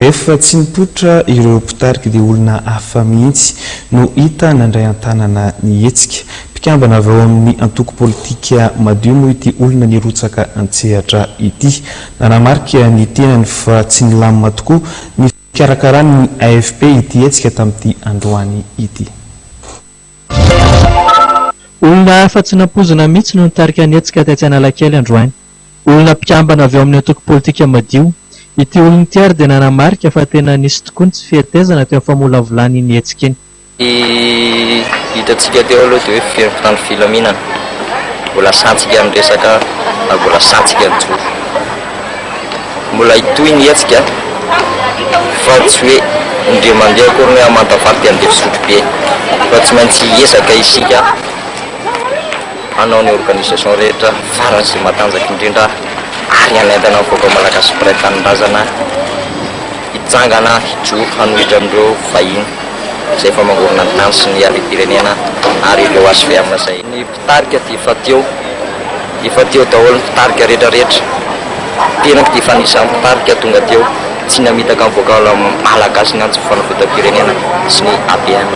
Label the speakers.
Speaker 1: Efa tsy mipoitra ireo mpitarika dia olona hafa mihitsy no hita nandray an-tanana ny hetsika. Mpikambana avy ao amin'ny antoko politika madio moa ity olona nirotsaka an-tsehatra ity. Nanamarika ny tenany fa tsy nilamina tokoa ny fikarakarany AFP ity hetsika tamin'ity androany ity.
Speaker 2: Olona hafa tsy nampozina mihitsy no nitarika ny hetsika taty Analakely androany. Olona mpikambana avy ao amin'ny antoko politika madio. Ity olona ity ary dia nanamarika fa tena nisy tokoa ny tsy fihetezana teo amin'ny famolavolana iny hetsika iny.
Speaker 3: Hitantsika teo aloha dia hoe fimpitany filaminana. Mbola santsika amin'ny resaka mbola santsika ny joro. Mbola hitohy ny hetsika fa tsy hoe indray mandeha akory hoe hamantafaty dia andeha fisotro be. Fa tsy maintsy hiezaka isika hanao ny organisation rehetra farany izay matanjaka indrindra ary hanaintana avoaka malagasy mpiray tanindrazana hitsangana hijoro hanohitra amin'ireo vahiny izay efa mangorona ny tany sy ny alim-pirenena ary ireo azo feamina izay. Ny mpitarika dia efa teo daholo ny mpitarika rehetrarehetra. Tenako dia efa anisan'ny mpitarika tonga teo tsy namitaka ny voakala malagasy ny antso fanafotam-pirenena sy ny APM.